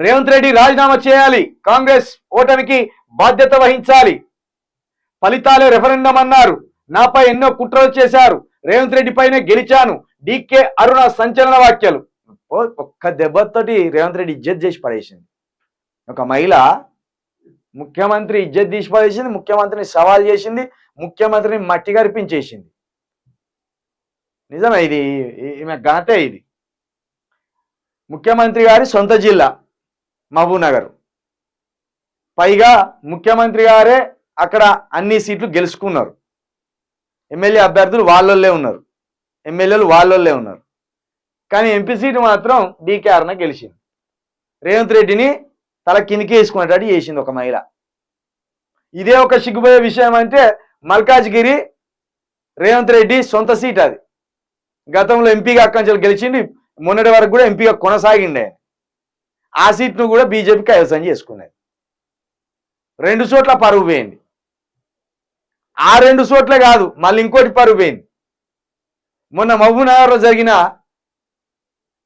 రేవంత్ రెడ్డి రాజీనామా చేయాలి, కాంగ్రెస్ ఓటమికి బాధ్యత వహించాలి, ఫలితాలే రెఫరెండం అన్నారు, నాపై ఎన్నో కుట్రలు చేశారు, రేవంత్ రెడ్డి పైనే గెలిచాను, డీకే అరుణ సంచలన వ్యాఖ్యలు. ఒక్క దెబ్బతోటి రేవంత్ రెడ్డి ఇజ్జత్ చేసి పడేసింది. ఒక మహిళ ముఖ్యమంత్రి ఇజ్జత్ తీసి పడేసింది, ముఖ్యమంత్రిని సవాల్ చేసింది, ముఖ్యమంత్రిని మట్టి గరిపించేసింది. నిజమే, ఇది ఈమె ఘనతే. ఇది ముఖ్యమంత్రి గారి సొంత జిల్లా మహబూబ్ నగర్, పైగా ముఖ్యమంత్రి గారే అక్కడ అన్ని సీట్లు గెలుచుకున్నారు. ఎమ్మెల్యే అభ్యర్థులు వాళ్ళోళ్ళే ఉన్నారు, ఎమ్మెల్యేలు వాళ్ళోళ్ళే ఉన్నారు. కానీ ఎంపీ సీటు మాత్రం డీకే అరుణ గెలిచింది. రేవంత్ రెడ్డిని తల కిందికి వేసుకునేటట్టు చేసింది ఒక మహిళ. ఇదే ఒక సిగ్గుపోయే విషయం. అంటే మల్కాజ్గిరి రేవంత్ రెడ్డి సొంత సీట్. అది గతంలో ఎంపీగా అక్కడి గెలిచింది, మొన్నటి వరకు కూడా ఎంపీగా కొనసాగిండే. ఆ సీట్ను కూడా బీజేపీ కైవసం చేసుకునేది. 2 చోట్ల పరువు పోయింది. ఆ 2 చోట్లే కాదు, మళ్ళీ ఇంకోటి పరువు పోయింది. మొన్న మహబూబ్ నగర్లో జరిగిన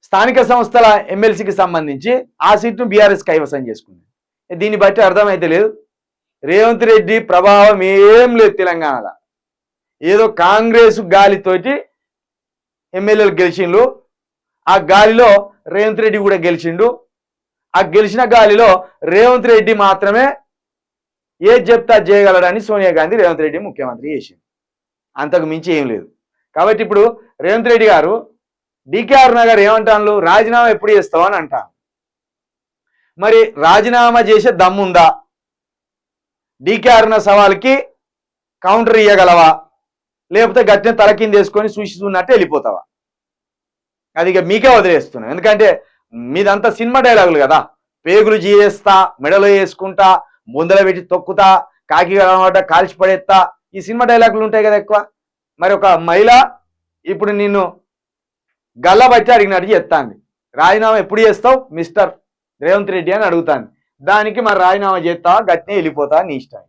స్థానిక సంస్థల ఎమ్మెల్సీకి సంబంధించి ఆ సీట్ను బీఆర్ఎస్ కైవసం చేసుకుంది. దీన్ని బట్టి అర్థమైతే లేదు, రేవంత్ రెడ్డి ప్రభావం ఏం లేదు తెలంగాణలో. ఏదో కాంగ్రెస్ గాలితోటి ఎమ్మెల్యేలు గెలిచిండు, ఆ గాలిలో రేవంత్ రెడ్డి కూడా గెలిచిండు. ఆ గెలిచిన గాలిలో రేవంత్ రెడ్డి మాత్రమే ఏది చెప్తా చేయగలడని సోనియా గాంధీ రేవంత్ రెడ్డి ముఖ్యమంత్రి చేసింది. అంతకు మించి ఏం లేదు. కాబట్టి ఇప్పుడు రేవంత్ రెడ్డి గారు డీకే అరుణ గారు ఏమంటాను, రాజీనామా ఎప్పుడు చేస్తావు అని అంటాను. మరి రాజీనామా చేసే దమ్ముందా? డీకే అరుణ సవాల్కి కౌంటర్ ఇయ్యగలవా? లేకపోతే గట్టిన తల కింద వేసుకొని చూసిస్తున్నట్టు వెళ్ళిపోతావా? అది ఇక మీకే వదిలేస్తున్నాను. ఎందుకంటే మీదంతా సినిమా డైలాగులు కదా. పేగులు జీయేస్తా, మెడలో వేసుకుంటా, ముందర పెట్టి తొక్కుతా, కాకి కాల్చి పడేస్తా, ఈ సినిమా డైలాగులు ఉంటాయి కదా ఎక్కువ. మరి ఒక మహిళ ఇప్పుడు నిన్ను గల్లా బట్టి అడిగినట్టు చెప్తాంది, రాజీనామా ఎప్పుడు చేస్తావు మిస్టర్ రేవంత్ రెడ్డి అని అడుగుతాను. దానికి మరి రాజీనామా చేస్తావా, గట్టినే వెళ్ళిపోతావా, నీ ఇష్టం.